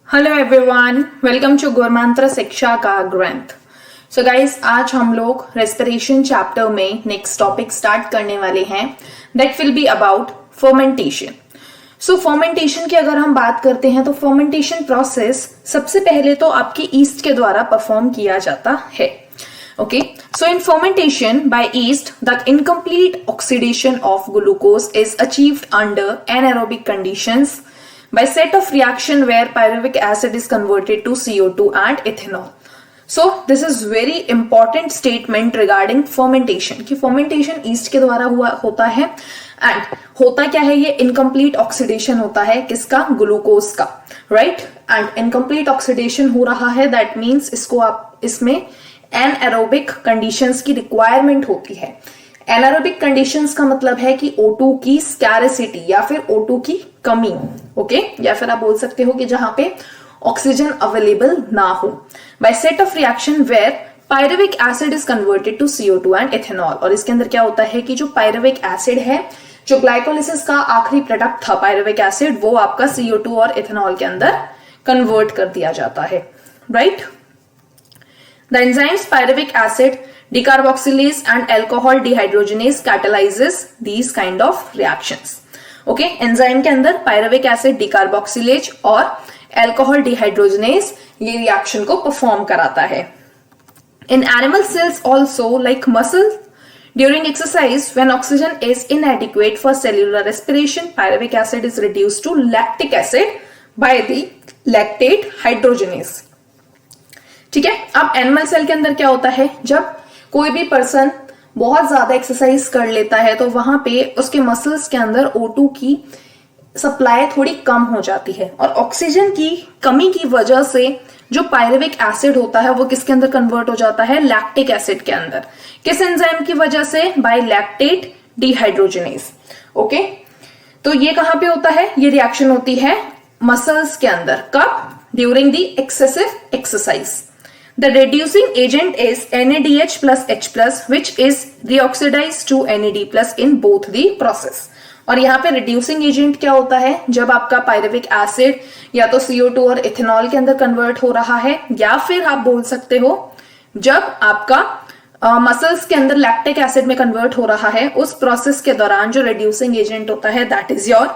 Hello everyone, welcome to गुरमंत्र शिक्षा का ग्रंथ। सो गाइस, आज हम लोग रेस्पिरेशन चैप्टर में नेक्स्ट टॉपिक स्टार्ट करने वाले हैं। That will be about fermentation. So fermentation की अगर हम बात करते हैं तो फर्मेंटेशन प्रोसेस सबसे पहले तो आपके ईस्ट के द्वारा परफॉर्म किया जाता है। Okay, so in fermentation by yeast, the incomplete oxidation of glucose is achieved under anaerobic conditions by set of reaction where pyruvic acid is converted to CO2 and ethanol. So this is very important statement regarding fermentation कि fermentation yeast के द्वारा होता है and होता क्या है, ये incomplete oxidation होता है किसका, ग्लूकोज का, right? and incomplete oxidation हो रहा है, that means इसको आप इसमें एनएरोबिक कंडीशंस की रिक्वायरमेंट होती है। एनएरोबिक कंडीशंस का मतलब है कि O2 की स्कैरसिटी या फिर O2 की कमी, ओके, या फिर आप बोल सकते हो कि जहां पे ऑक्सीजन अवेलेबल ना हो। By set of reaction where pyruvic acid is converted to CO2 and ethanol. और इसके अंदर क्या होता है कि जो पायरुविक एसिड है, जो ग्लाइकोलिसिस का आखिरी प्रोडक्ट था पायरुविक एसिड, वो आपका CO2 और इथेनॉल के अंदर कन्वर्ट कर दिया जाता है, right? The enzymes pyruvic acid, decarboxylase and alcohol dehydrogenase catalyzes these kind of reactions. Okay, enzyme के अंदर pyruvic acid, decarboxylase और alcohol dehydrogenase ये reaction को perform कराता है। In animal cells also, like muscle, during exercise when oxygen is inadequate for cellular respiration, pyruvic acid is reduced to lactic acid by the lactate hydrogenase. ठीक है। अब animal cell के अंदर क्या होता है, जब कोई भी पर्सन बहुत ज्यादा एक्सरसाइज कर लेता है तो वहां पे उसके मसल्स के अंदर O2 की सप्लाई थोड़ी कम हो जाती है और ऑक्सीजन की कमी की वजह से जो पायरुविक एसिड होता है वो किसके अंदर कन्वर्ट हो जाता है, लैक्टिक एसिड के अंदर। किस एंजाइम की वजह से, बाय लैक्टेट डिहाइड्रोजनेज। ओके, तो ये कहां पे होता है, ये रिएक्शन होती है मसल्स के अंदर। कब? During the excessive exercise. The reducing agent is NADH plus H plus, which is reoxidized to NAD plus in both the process. और यहाँ पे reducing agent क्या होता है, जब आपका पायरुविक एसिड या तो CO2 और इथेनॉल के अंदर कन्वर्ट हो रहा है, या फिर आप बोल सकते हो जब आपका मसल्स के अंदर लैक्टिक एसिड में कन्वर्ट हो रहा है, उस प्रोसेस के दौरान जो reducing agent होता है that is your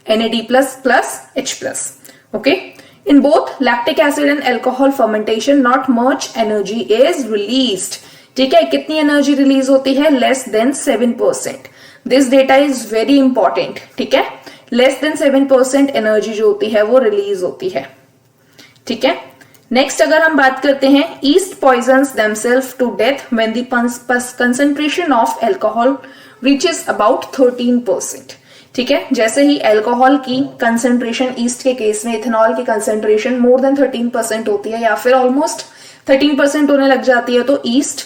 NAD plus plus H plus. Okay. In both lactic acid and alcohol fermentation, not much energy is released. ठीक है, कितनी एनर्जी रिलीज होती है, less than 7%. This data is very important. ठीक है, less than 7% energy जो होती है वो रिलीज होती है। ठीक है, नेक्स्ट अगर हम बात करते हैं, yeast poisons themselves to death when the concentration of alcohol reaches about 13%। ठीक है, जैसे ही अल्कोहल की कंसेंट्रेशन ईस्ट के केस में, इथेनॉल की कंसेंट्रेशन मोर देन 13% होती है या फिर ऑलमोस्ट 13% होने लग जाती है, तो ईस्ट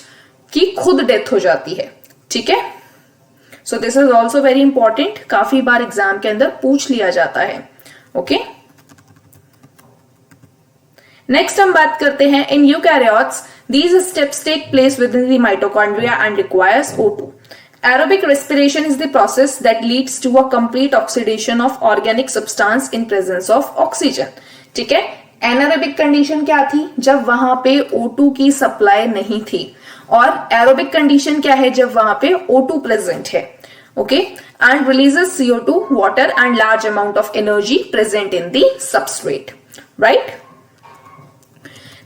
की खुद डेथ हो जाती है। ठीक है, so this is also very important, काफी बार एग्जाम के अंदर पूछ लिया जाता है। ओके, नेक्स्ट हम बात करते हैं, in eukaryotes these steps take place within the mitochondria and requires O2. Aerobic respiration is the process that leads to a complete oxidation of organic substance in presence of oxygen. ठीक है, anaerobic condition क्या थी, जब वहां पे O2 की supply नहीं थी, और एरोबिक कंडीशन क्या है, जब वहां पे O2 प्रेजेंट है। Okay, and releases CO2, water and large amount of energy present in the substrate, right?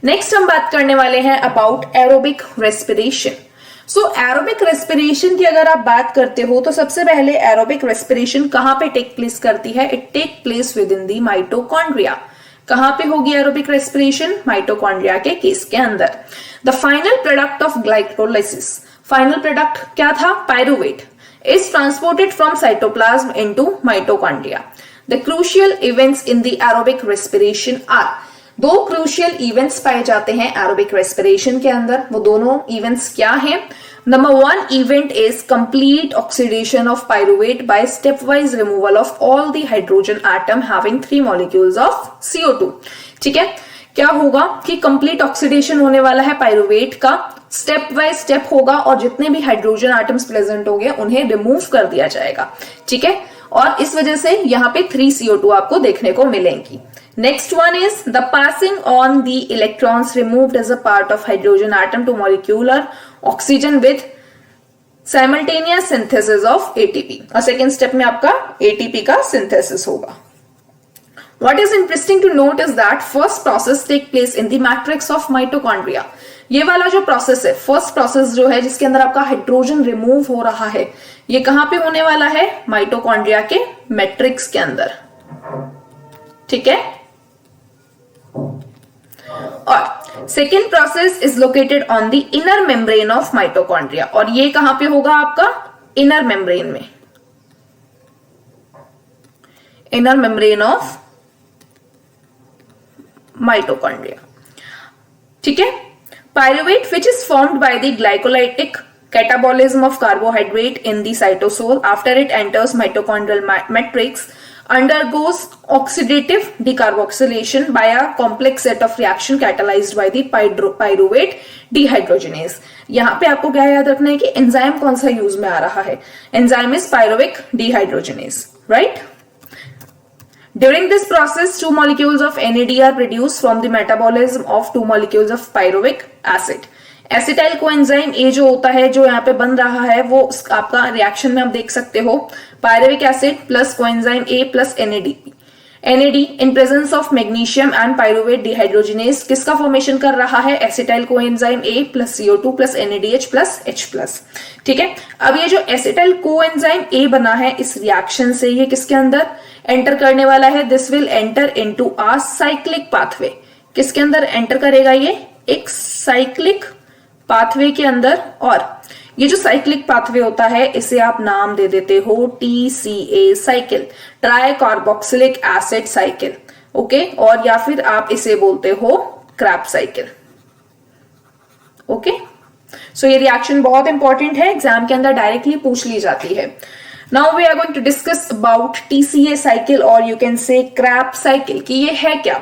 Next हम बात करने वाले हैं about aerobic respiration. So aerobic respiration की अगर आप बात करते हो तो सबसे पहले एरोबिक रेस्पिरेशन कहां पे टेक प्लेस करती है, it take place within the mitochondria. कहां पे होगी एरोबिक रेस्पिरेशन, माइटोकॉन्ड्रिया के केस के अंदर। The final product of glycolysis, final product क्या था, pyruvate, is transported from cytoplasm into mitochondria. The crucial events in the aerobic respiration are, दो crucial events पाए जाते हैं एरोबिक रेस्पिरेशन के अंदर। वो दोनों इवेंट्स क्या हैं? Number 1 event is complete oxidation of pyruvate by step wise removal of all the hydrogen atom having 3 molecules of CO2। ठीक है, क्या होगा कि कंप्लीट ऑक्सीडेशन होने वाला है पायरुवेट का, स्टेप बाय स्टेप होगा और जितने भी हाइड्रोजन एटम्स प्रेजेंट होंगे उन्हें रिमूव कर दिया जाएगा। ठीक है, और इस वजह से यहाँ पे 3 CO2 आपको देखने को मिलेंगी। Next one is the passing on the electrons removed as a part of hydrogen atom to molecular oxygen with simultaneous synthesis of ATP. और सेकेंड स्टेप में आपका एटीपी का सिंथेसिस होगा। What is interesting to note is that first process take place in the matrix of mitochondria। ये वाला जो process है, first process जो है जिसके अंदर आपका हाइड्रोजन रिमूव हो रहा है, ये कहां पे होने वाला है? माइटोकॉन्ड्रिया के मैट्रिक्स के अंदर। ठीक है। और second process is located on the inner membrane of mitochondria, और ये कहां पे होगा आपका? इनर मेम्ब्रेन में, इनर मेम्ब्रेन ऑफ माइटोकॉन्ड्रिया। ठीक है। Pyruvate which is formed by the glycolytic catabolism of carbohydrate in the cytosol after it enters mitochondrial matrix undergoes oxidative decarboxylation by a complex set of reaction catalyzed by the pyruvate dehydrogenase। यहां पे आपको क्या याद रखना है कि enzyme कौन सा यूज में आ रहा है? Enzyme is pyruvic dehydrogenase, right. During this process, 2 molecules of NAD are produced from the metabolism of 2 molecules of pyruvic acid। Acetyl coenzyme ए जो होता है, जो यहाँ पे बन रहा है, वो आपका रिएक्शन में आप देख सकते हो, pyruvic acid plus coenzyme A plus NADP। NAD in presence of magnesium and pyruvate dehydrogenase किसका फॉर्मेशन कर रहा है? एसिटाइल कोएंजाइम ए plus CO2 plus NADH plus H plus. ठीक है। अब ये जो एसिटाइल कोएंजाइम ए बना है, इस रिएक्शन से ये किसके अंदर एंटर करने वाला है? This will enter into a cyclic pathway. किसके अंदर एंटर करेगा? ये एक साइक्लिक पाथवे के अंदर। और ये जो साइक्लिक पाथवे होता है, इसे आप नाम दे देते हो TCA cycle, try carboxylic acid cycle. Okay. और या फिर आप इसे बोलते हो क्रैब्स साइकिल। ओके। सो ये रिएक्शन बहुत इंपॉर्टेंट है, एग्जाम के अंदर डायरेक्टली पूछ ली जाती है। Now we are going to discuss about TCA cycle, or you can say Krebs cycle, कि ये है क्या?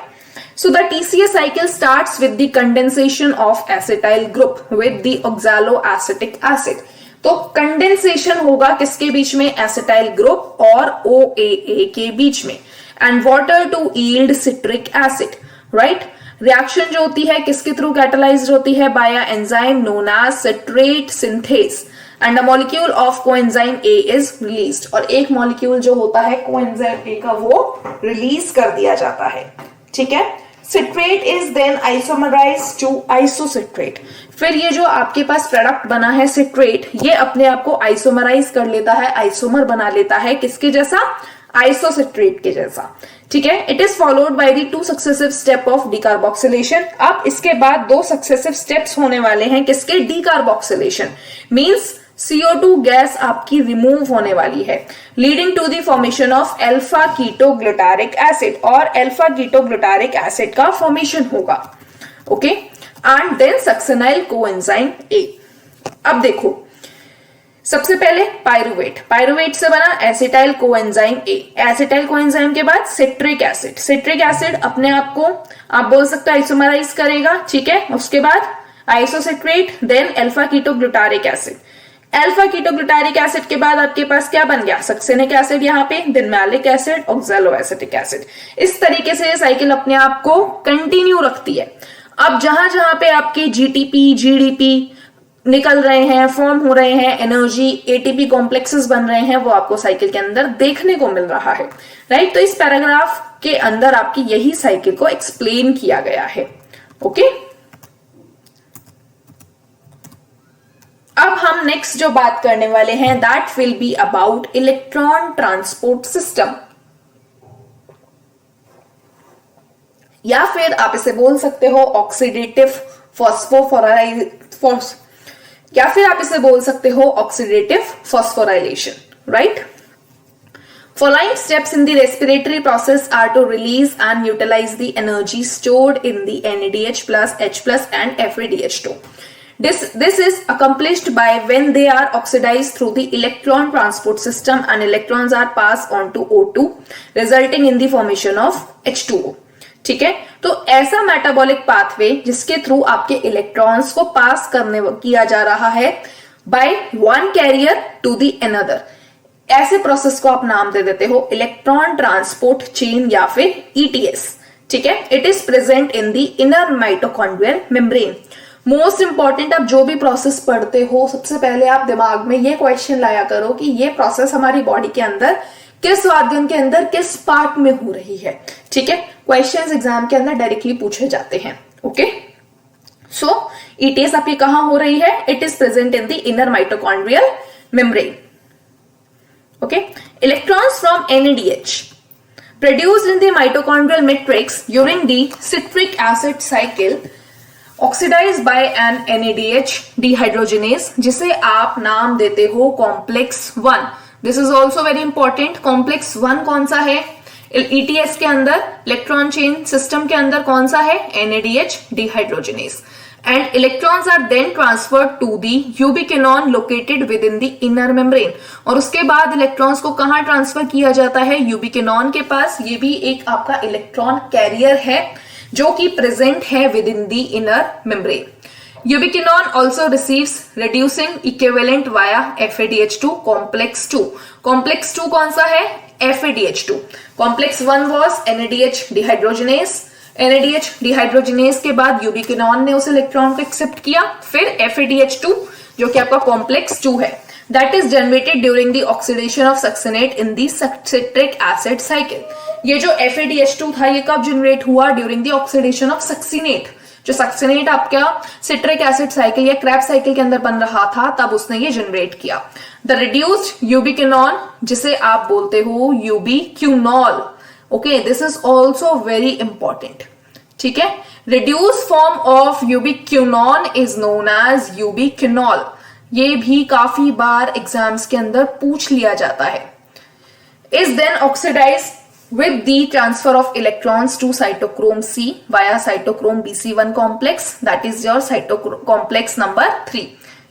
So the TCA cycle starts with the condensation of acetyl group with the oxaloacetic acid। तो condensation होगा किसके बीच में? Acetyl group और OAA के बीच में, and water to yield citric acid, right. Reaction जो होती है किसके थ्रू कैटलाइज्ड होती है? By a enzyme known as citrate synthase, and a molecule of coenzyme A is released. और एक मॉलिक्यूल जो होता है कोएंजाइम ए का, वो रिलीज कर दिया जाता है। ठीक है। Citrate is then isomerised to isocitrate. फिर ये जो आपके पास प्रोडक्ट बना है सिट्रेट, ये अपने आप को आइसोमराइज कर लेता है, आइसोमर बना लेता है, किसके जैसा? आइसोसिट्रेट के जैसा। ठीक है। It is followed by the 2 successive step of decarboxylation. अब इसके बाद 2 सक्सेसिव स्टेप्स होने वाले हैं, किसके? डिकार्बोक्सिलेशन मींस CO2 गैस आपकी रिमूव होने वाली है, leading to the formation of alpha ketoglutaric acid, और अल्फा कीटोग्लूटारिक एसिड का फॉर्मेशन होगा। Okay. And then succinyl coenzyme A. अब देखो, सबसे पहले पायरुवेट, पायरुवेट से बना acetyl coenzyme A, acetyl coenzyme के बाद सिट्रिक एसिड, सिट्रिक एसिड अपने आप को आप बोल सकते हो आइसोमराइज करेगा। ठीक है। उसके बाद isocitrate, then alpha ketoglutaric acid, alpha ketoglutaric acid के बाद आपके पास क्या बन गया? सक्सेनिक एसिड, यहाँ पे then malic acid, oxaloacetic acid. इस तरीके से ये साइकिल अपने आप को कंटिन्यू रखती है। अब जहां जहां पे आपके GTP GDP निकल रहे हैं, फॉर्म हो रहे हैं, एनर्जी ATP कॉम्प्लेक्सेस बन रहे हैं, वो आपको साइकिल के अंदर देखने को मिल रहा है, राइट। तो इस पैराग्राफ के अंदर आपकी यही साइकिल को एक्सप्लेन किया गया है। ओके। अब हम नेक्स्ट जो बात करने वाले हैं, that will be about electron transport system, या फिर आप इसे बोल सकते हो ऑक्सीडेटिव या फिर आप इसे बोल सकते हो oxidative phosphorylation, right. Following steps in the respiratory process are to release and utilize the energy stored in the NADH plus H plus and FADH2। This is accomplished by when they are oxidized through the electron transport system and electrons are passed on to O2, resulting in the formation of H2O। ठीक है। तो ऐसा metabolic pathway जिसके थ्रू आपके electrons को pass किया जा रहा है by one carrier to the another. ऐसे प्रोसेस को आप नाम दे देते हो इलेक्ट्रॉन ट्रांसपोर्ट चेन या फिर ईटीएस, ठीक है। It is present in the inner mitochondrial membrane. Most important, आप जो भी प्रोसेस पढ़ते हो सबसे पहले आप दिमाग में ये क्वेश्चन लाया करो कि ये प्रोसेस हमारी बॉडी के अंदर किस ऑर्गन के अंदर किस पार्ट में हो रही है, ठीक है। क्वेश्चंस एग्जाम के अंदर डायरेक्टली पूछे जाते हैं, ओके। सो ईटीएस आपकी कहां हो रही है? It is present in the inner mitochondrial membrane, okay. Electrons from NADH produced in the mitochondrial matrix during the citric acid cycle oxidized by an NADH dehydrogenase, जिसे आप नाम देते हो complex 1। This is also very important. Complex 1 कौन सा है? ETS के अंदर, इलेक्ट्रॉन चेन सिस्टम के अंदर कौन सा है? NADH dehydrogenase। And electrons are then transferred to the ubiquinone located within the inner membrane। और उसके बाद इलेक्ट्रॉन्स को कहां ट्रांसफर किया जाता है? यूबिक्विनोन के पास। ये भी एक आपका इलेक्ट्रॉन कैरियर है जो कि प्रेजेंट है with in the inner membrane. यूबिक्विनोन also receives reducing equivalent via FADH2 complex 2। complex 2 कौन सा है? FADH2। complex 1 was NADH dehydrogenase। NADH dehydrogenase के बाद यूबिक्विनोन ने उस इलेक्ट्रॉन को एक्सेप्ट किया, फिर FADH2 जो कि आपका कॉम्प्लेक्स 2 है, that is generated during the oxidation of succinate in the citric acid cycle. ये जो FADH2 था ये कब जनरेट हुआ? During the oxidation of succinate. जो सक्सिनेट आपका सिट्रिक एसिड साइकिल या क्रेब्स साइकिल के अंदर बन रहा था तब उसने ये जनरेट किया। द रिड्यूस्ड यूबिक्विनोन, जिसे आप बोलते हो ubiquinol, okay, this is also very important, ठीक है। Reduce form of ubiquinone is known as ubiquinol. ये भी काफी बार एग्जाम्स के अंदर पूछ लिया जाता है। Is then oxidise with the transfer of electrons to cytochrome C via cytochrome BC1 complex, that is your complex number 3,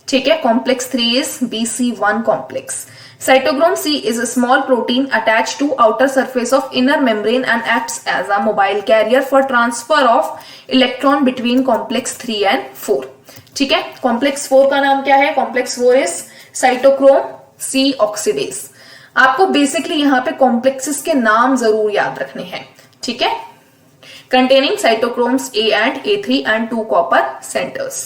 ठीक है। complex 3 is BC1 complex। cytochrome C is a small protein attached to outer surface of inner membrane and acts as a mobile carrier for transfer of electron between complex 3 and 4, ठीक है। complex 4 का नाम क्या है? complex 4 is cytochrome C oxidase। आपको basically यहां पे complexes के नाम जरूर याद रखने हैं, ठीक है। Containing cytochromes A and A3 and 2 copper centers।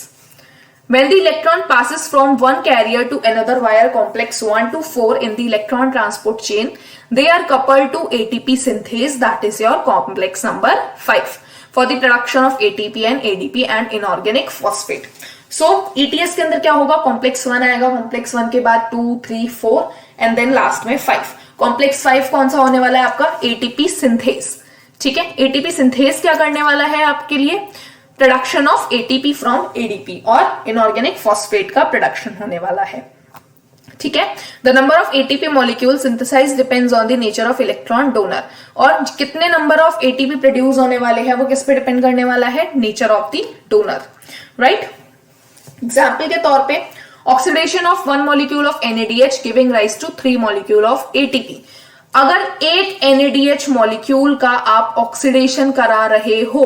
When the electron passes from one carrier to another via complex 1 to 4 in the electron transport chain, they are coupled to ATP synthase, that is your complex number 5, for the production of ATP and ADP and inorganic phosphate। So ETS के अंदर क्या होगा? Complex 1 आएगा, complex 1 के बाद 2, 3, 4 and then last में 5। Complex 5 कौन सा होने वाला है आपका? ATP सिंथेस, ठीक है। ATP सिंथेस क्या करने वाला है आपके लिए? Production of ATP from ADP और इनऑर्गेनिक फॉस्फेट का प्रोडक्शन होने वाला है, ठीक है। The number of ATP molecule synthesize depends on the nature of electron donor. और कितने नंबर ऑफ ATP प्रोड्यूस होने वाले हैं वो किस पे डिपेंड करने वाला है? Nature of the donor, right. Example के तौर पे oxidation of 1 molecule of NADH giving rise to 3 molecule of ATP। अगर एक NADH मॉलिक्यूल का आप ऑक्सीडेशन करा रहे हो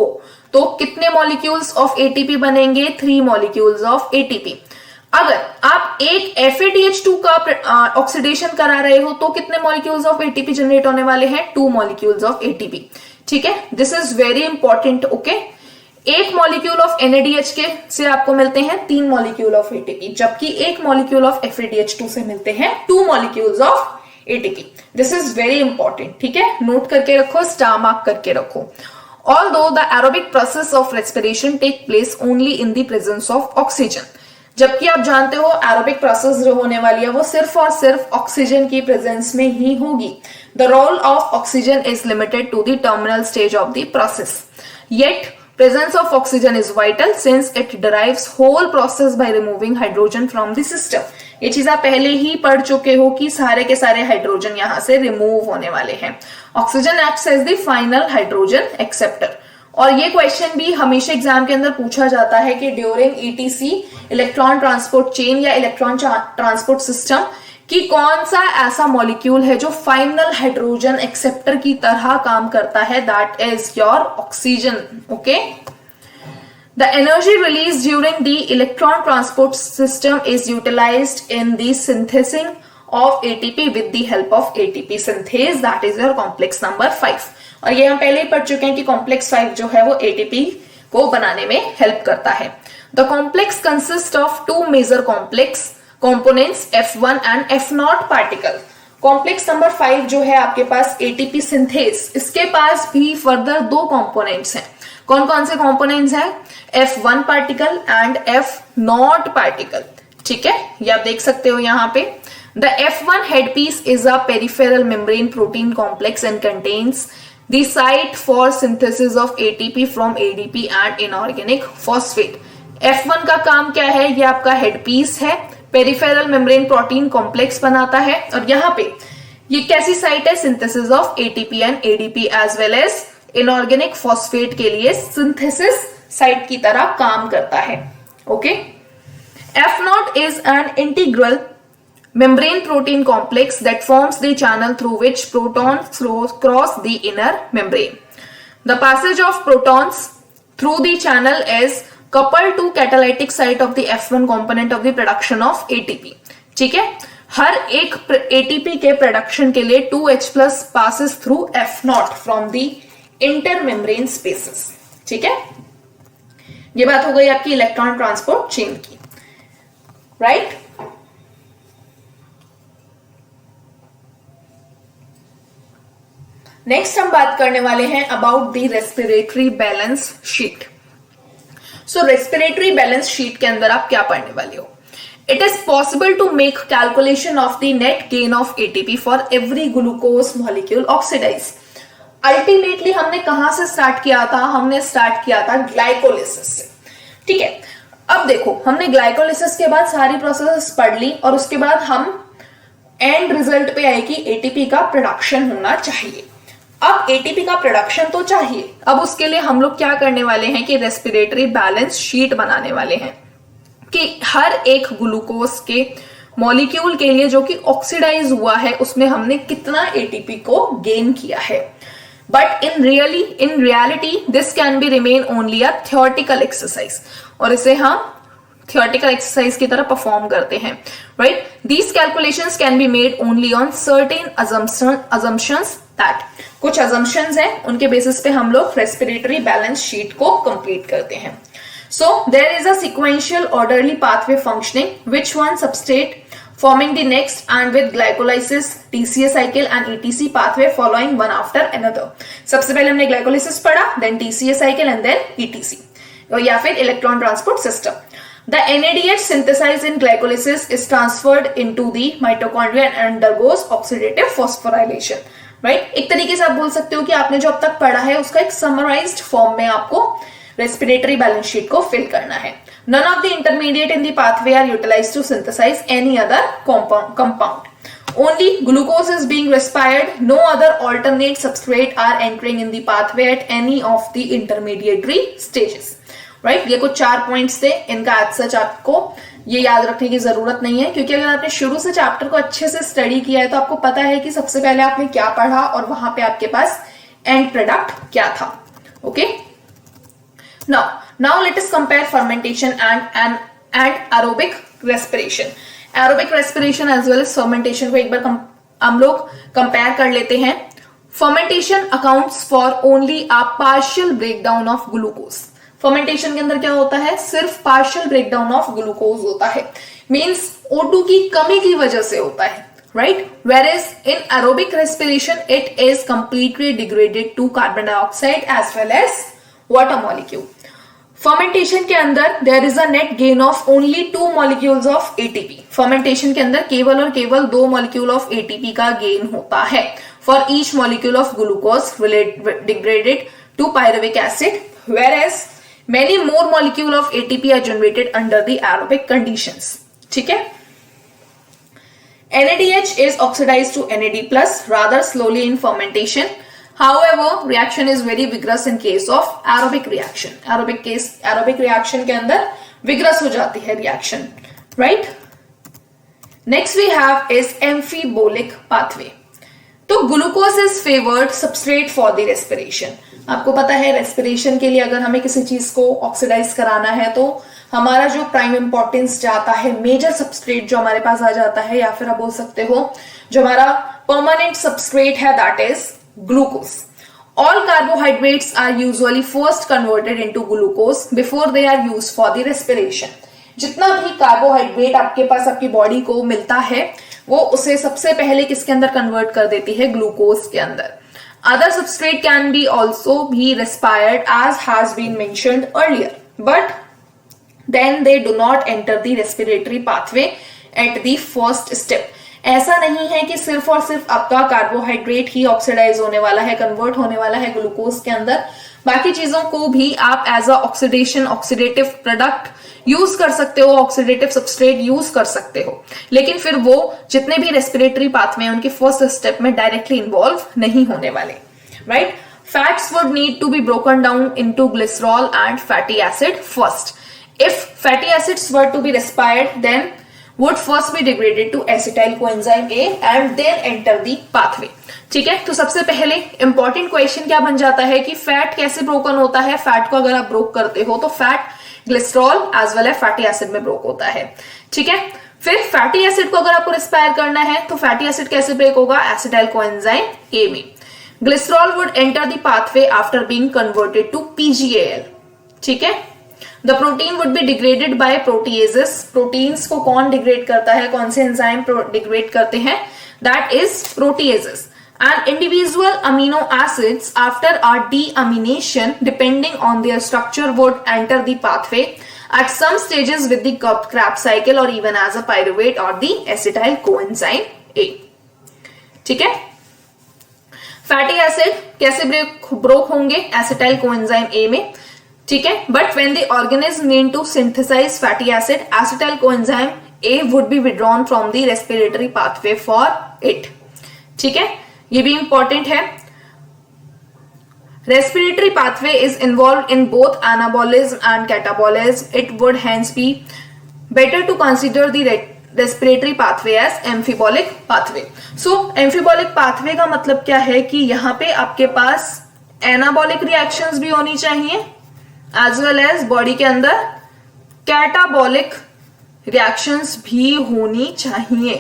तो कितने मॉलिक्यूल्स ऑफ ATP बनेंगे? 3 मॉलिक्यूल्स ऑफ ATP। अगर आप एक FADH2 का ऑक्सीडेशन करा रहे हो तो कितने मॉलिक्यूल्स ऑफ ATP जनरेट होने वाले हैं? 2 मॉलिक्यूल्स ऑफ ATP, ठीक है। This is very important, okay. एक मॉलिक्यूल ऑफ NADH के से आपको मिलते हैं 3 मॉलिक्यूल ऑफ ATP, जबकि एक मॉलिक्यूल ऑफ FADH2 से मिलते हैं 2 molecules of ATP। This is very important, ठीक है। नोट करके रखो, स्टार मार्क करके रखो। Although the aerobic process of respiration take place only in the presence of oxygen, जबकि आप जानते हो एरोबिक प्रोसेस जो होने वाली है वो सिर्फ और सिर्फ ऑक्सीजन की प्रेजेंस में ही होगी। The role of oxygen is limited to the terminal stage of the process, yet presence of oxygen is vital since it derives whole process by removing hydrogen from the system। ये चीज आप पहले ही पढ़ चुके हो कि सारे के सारे हाइड्रोजन यहां से रिमूव होने वाले हैं। Oxygen acts as the final hydrogen acceptor. और ये क्वेश्चन भी हमेशा एग्जाम के अंदर पूछा जाता है कि during ETC electron transport chain या इलेक्ट्रॉन ट्रांसपोर्ट सिस्टम कि कौन सा ऐसा मॉलिक्यूल है जो फाइनल हाइड्रोजन एक्सेप्टर की तरह काम करता है? That is your oxygen, okay. The energy release during the electron transport system is utilised in the synthesising of ATP with the help of ATP synthase, that is your complex number 5। और ये हम पहले ही पढ़ चुके हैं कि complex 5 जो है वो ATP को बनाने में हेल्प करता है। The complex consists of two major complex components F1 and F0 particle। Complex number 5 जो है आपके पास एटीपी सिंथेस, इसके पास भी फर्दर दो कंपोनेंट्स हैं। कौन कौन से कंपोनेंट्स हैं? F1 particle and F0 particle. ठीक है, ये आप देख सकते हो यहाँ पे। The F1 headpiece is a peripheral membrane protein complex and contains the site for synthesis of ATP from ADP and inorganic phosphate. F1 का काम क्या है? ये आपका हेडपीस है, पेरिफेरल मेम्ब्रेन प्रोटीन कॉम्प्लेक्स बनाता है, और यहाँ पे ये कैसी साइट है? Synthesis of ATP and ADP as well as inorganic phosphate के लिए सिंथेसिस साइट की तरह काम करता है। Okay, F0 is an integral membrane protein complex that forms the channel through which protons cross the inner membrane. The passage of protons through the channel is coupled to catalytic site of the F1 component of the production of ATP। ठीक है, हर एक ATP के production के लिए 2H+ passes through F0 from the intermembrane spaces। ठीक है, ये बात हो गई आपकी इलेक्ट्रॉन ट्रांसपोर्ट चेन की, राइट। नेक्स्ट हम बात करने वाले हैं about the respiratory balance sheet. So respiratory balance sheet के अंदर आप क्या पढ़ने वाले हो? It is possible to make calculation of the net gain of ATP for every glucose molecule oxidize. Ultimately हमने कहां से स्टार्ट किया था? हमने स्टार्ट किया था ग्लाइकोलिसिस से। ठीक है, अब देखो, हमने ग्लाइकोलिसिस के बाद सारी प्रोसेस पढ़ ली और उसके बाद हम एंड रिजल्ट पे आए कि एटीपी का प्रोडक्शन होना चाहिए। अब एटीपी का प्रोडक्शन तो चाहिए, अब उसके लिए हम लोग क्या करने वाले हैं कि रेस्पिरेटरी बैलेंस शीट बनाने वाले हैं कि हर एक ग्लूकोज के मॉलिक्यूल के लिए जो कि ऑक्सीडाइज हुआ है उसमें हमने कितना एटीपी को गेन किया है। But in reality this can be remain only a theoretical exercise, और इसे हम थियोरेटिकल एक्सरसाइज की तरह परफॉर्म करते हैं, right. These calculations can be made only on certain assumptions that, कुछ assumptions हैं, उनके बेसिस पे हम लोग रेस्पिरेटरी बैलेंस शीट को कंप्लीट करते हैं। So there is a sequential orderly pathway functioning which one substrate forming the next and with glycolysis, TCA cycle and ETC pathway following one after another। सबसे पहले हमने glycolysis पढ़ा, then TCA cycle and then ETC, या फिर electron transport system। The NADH synthesized in glycolysis is transferred into the mitochondria and undergoes oxidative phosphorylation, right? एक तरीके से आप बोल सकते हो कि आपने जो अब तक पढ़ा है उसका एक समराइज्ड फॉर्म में आपको रेस्पिरेटरी बैलेंस शीट को फिल करना है। None of the intermediate in the pathway are utilized to synthesize any other compound. Only glucose is being respired. No other alternate substrate are entering in the pathway at any of the intermediary stages. Right? ये कुछ 4 points थे, इनका आज सच आपको ये याद रखने की जरूरत नहीं है, क्योंकि अगर आपने शुरू से चैप्टर को अच्छे से स्टडी किया है तो आपको पता है कि सबसे पहले आपने क्या पढ़ा और वहां पे आपके पास एंड प्रोडक्ट क्या था। Okay, now let us compare fermentation and aerobic respiration। aerobic respiration as well as fermentation को एक बार हम लोग कंपेयर कर लेते हैं। fermentation accounts for only a partial breakdown of glucose। fermentation के अंदर क्या होता है? सिर्फ partial breakdown of glucose होता है, means O2 की कमी की वजह से होता है, right? Whereas in aerobic respiration it is completely degraded to carbon dioxide as well as water molecule। Fermentation के अंदर there is a net gain of only 2 molecules of ATP. Fermentation के अंदर केवल और केवल 2 मॉलिक्यूल ऑफ एटीपी का gain होता है for each molecule of glucose degraded to pyruvic acid, whereas many more molecule of ATP are generated under the aerobic conditions। ठीक है, NADH is oxidized to NAD+ rather slowly in fermentation। However, reaction is very vigorous in case of aerobic reaction। aerobic reaction के अंदर vigorous हो जाती है reaction, right? Next we have is amphibolic pathway। तो glucose is favored substrate for the respiration। आपको पता है respiration के लिए अगर हमें किसी चीज को ऑक्सीडाइज कराना है तो हमारा जो प्राइम इंपॉर्टेंस जाता है, मेजर सबस्ट्रेट जो हमारे पास आ जाता है, या फिर आप बोल सकते हो जो हमारा परमानेंट सबस्ट्रेट है, that is glucose. All carbohydrates are usually first converted into glucose before they are used for the respiration. जितना भी कार्बोहाइड्रेट आपके पास आपकी बॉडी को मिलता है वो उसे सबसे पहले किसके अंदर कन्वर्ट कर देती है, ग्लूकोज के अंदर. Other substrate can be also be respired as has been mentioned earlier, but then they do not enter the respiratory pathway at the first step. ऐसा नहीं है कि सिर्फ और सिर्फ आपका कार्बोहाइड्रेट ही ऑक्सीडाइज होने वाला है, कन्वर्ट होने वाला है ग्लूकोज के अंदर. बाकी चीजों को भी आप as a oxidation, oxidative product use कर सकते हो, ऑक्सीडेटिव सबस्ट्रेट यूज कर सकते हो, लेकिन फिर वो जितने भी रेस्पिरेटरी पाथवे उनके फर्स्ट स्टेप में डायरेक्टली इन्वॉल्व नहीं होने वाले. Right. Fats would need to be broken down into glycerol and fatty acid first. If fatty acids were to be respired then would first be degraded to acetyl coenzyme A and then enter the pathway. ठीक है. तो सबसे पहले important question क्या बन जाता है कि फैट कैसे ब्रोकन होता है. फैट को अगर आप ब्रोक करते हो तो fat glycerol as well as fatty acid में ब्रोक होता है. ठीक है. फिर फैटी एसिड को अगर आपको रिस्पायर करना है तो फैटी एसिड कैसे ब्रेक होगा, एसिटाइल कोएंजाइम ए में. Glycerol would enter the pathway after being converted to PGAL. ठीक है. The protein would be degraded by proteases. Proteins को कौन डिग्रेड करता है, कौन से एंजाइम डिग्रेड करते हैं, that is proteases. And individual amino acids after a deamination depending on their structure would enter the pathway at some stages with the Krebs cycle or even as a pyruvate or the acetyl coenzyme A. ठीक है. Fatty acid कैसे broke होंगे, acetyl coenzyme A में. ठीक है. But when the organism need to synthesise fatty acid, acetyl coenzyme A would be withdrawn from the respiratory pathway for it. ठीक है. ये भी इंपॉर्टेंट है. Respiratory pathway is involve in both anabolism and catabolism. It would hence be better to consider the respiratory pathway as amphibolic pathway. So amphibolic pathway का मतलब क्या है कि यहाँ पे आपके पास एनाबॉलिक रिएक्शंस भी होनी चाहिए एज वेल एज बॉडी के अंदर कैटाबॉलिक रिएक्शंस भी होनी चाहिए.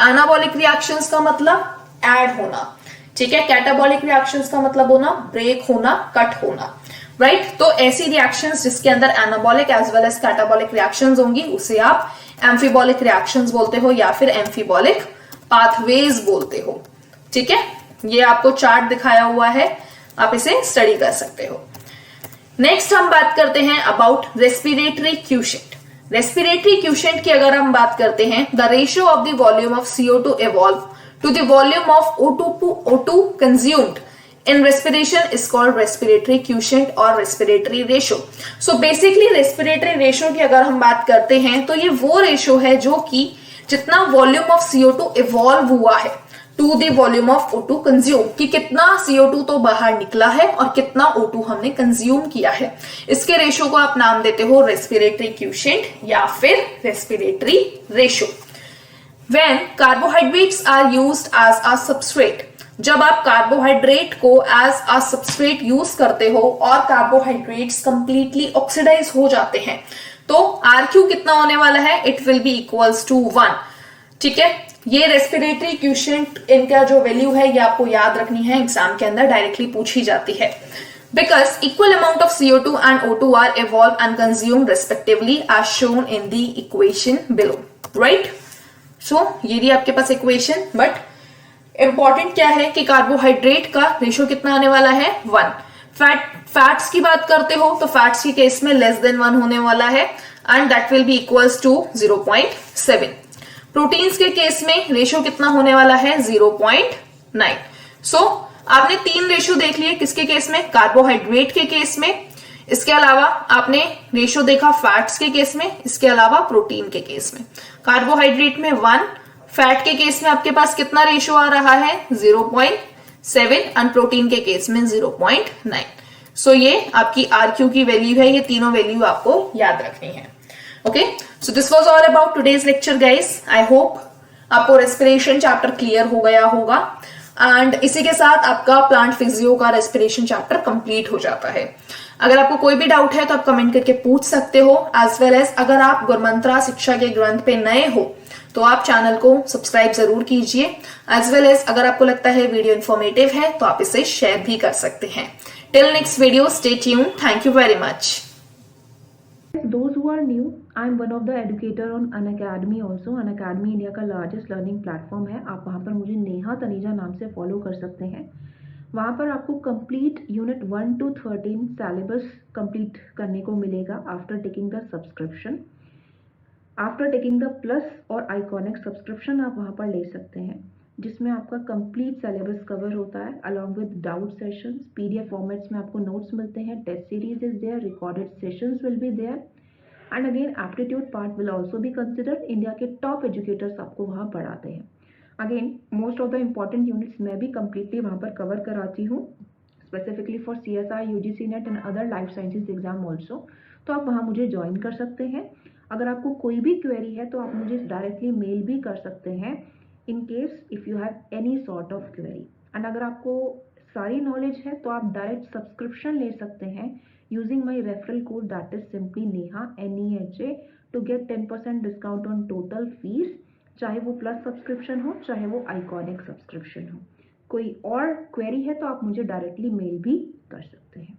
एनाबॉलिक रिएक्शंस का मतलब ऐड होना. ठीक है. कैटाबॉलिक रिएक्शंस का मतलब होना ब्रेक होना, कट होना. राइट. तो ऐसी रिएक्शंस जिसके अंदर anabolic as well as catabolic reactions होंगी उसे आप एम्फिबॉलिक रिएक्शंस बोलते हो या फिर एम्फिबॉलिक पाथवेज बोलते हो. ठीक है. ये आपको चार्ट दिखाया हुआ है, आप इसे स्टडी कर सकते हो. नेक्स्ट हम बात करते हैं about respiratory quotient. Respiratory quotient की अगर हम बात करते हैं, the ratio of the volume of CO2 evolved to the volume of O2 consumed in respiration is called respiratory quotient or respiratory ratio. So basically respiratory ratio की अगर हम बात करते हैं तो ये वो रेशियो है जो कि जितना वॉल्यूम ऑफ CO2 इवॉल्व हुआ है to the volume of O2 consume, कि कितना CO2 तो बाहर निकला है और कितना O2 हमने कंज्यूम किया है. इसके रेशियो को आप नाम देते हो रेस्पिरेटरी क्यूशेंट या फिर respiratory ratio. When carbohydrates are used as a substrate, जब आप कार्बोहाइड्रेट को एज अ सबस्ट्रेट यूज करते हो और कार्बोहाइड्रेट्स कंप्लीटली ऑक्सीडाइज हो जाते हैं तो RQ कितना होने वाला है, it will be equals to 1. ठीक है. ये रेस्पिरेटरी क्यूशेंट इनका जो वैल्यू है ये आपको याद रखनी है, एग्जाम के अंदर डायरेक्टली पूछी जाती है. Because equal amount of CO2 and O2 are evolved and consumed respectively as shown in the equation below. Right. So ये भी आपके पास इक्वेशन, बट इंपॉर्टेंट क्या है कि कार्बोहाइड्रेट का रेशियो कितना आने वाला है, 1. फैट्स की बात करते हो तो फैट्स के केस में लेस देन 1 होने वाला है and that will be equals to 0.7. Proteins के केस में रेशियो कितना होने वाला है, 0.9. सो आपने 3 रेशियो देख लिए किसके केस में, कार्बोहाइड्रेट के केस में. इसके अलावा आपने रेशियो देखा फैट्स के केस में, इसके अलावा प्रोटीन के केस में. कार्बोहाइड्रेट में 1, फैट के केस में आपके पास कितना रेशियो आ रहा है, 0.7 एंड प्रोटीन के केस में 0.9. सो ये आपकी RQ की वैल्यू है. ये तीनों वैल्यू आपको याद रखनी है. Okay. So this was all about today's lecture guys. I hope आपको रेस्पिरेशन चैप्टर क्लियर हो गया होगा. एंड इसी के साथ आपका प्लांट फिजियो का रेस्पिरेशन चैप्टर कंप्लीट हो जाता है। अगर आपको कोई भी डाउट है तो आप कमेंट करके पूछ सकते हो। एज वेल एज अगर आप गुरमंत्रा शिक्षा के ग्रंथ पे नए हो तो आप चैनल को सब्सक्राइब जरूर कीजिए। एज वेल एज अगर आपको लगता है वीडियो इन्फॉर्मेटिव है तो आप इसे शेयर भी कर सकते हैं। Till next video, stay tuned. Thank you very much. Those who are new, I am one of the educator on Unacademy also. Unacademy India का लार्जेस्ट लर्निंग प्लेटफॉर्म है। आप वहाँ पर मुझे नेहा तनीजा नाम से फॉलो कर सकते हैं। वहाँ पर आपको complete unit 1 to 13 syllabus complete करने को मिलेगा after taking the subscription. After taking the plus और आइकॉनिक सब्सक्रिप्शन आप वहाँ पर ले सकते हैं, जिसमें आपका कंप्लीट सिलेबस कवर होता है along with doubt sessions. PDF formats में आपको नोट्स मिलते हैं, test series is there, recorded sessions will be there and again aptitude part will also be considered. India के टॉप एजुकेटर्स आपको वहाँ पढ़ाते हैं। Again most of the important units मैं भी कंप्लीटली वहाँ पर कवर कराती हूँ, specifically for CSI, UGC NET and other life sciences exam also. तो आप वहाँ मुझे ज्वाइन कर सकते हैं। अगर आपको कोई भी क्वेरी है तो आप मुझे डायरेक्टली मेल भी कर सकते हैं in case if you have any sort of query. And अगर आपको सारी नॉलेज है तो आप डायरेक्ट सब्सक्रिप्शन ले सकते हैं using my referral code that is simply Neha NEHA to get 10% discount on total fees, चाहे वो प्लस सब्सक्रिप्शन हो चाहे वो आइकॉनिक सब्सक्रिप्शन हो। कोई और क्वेरी है तो आप मुझे डायरेक्टली मेल भी कर सकते हैं।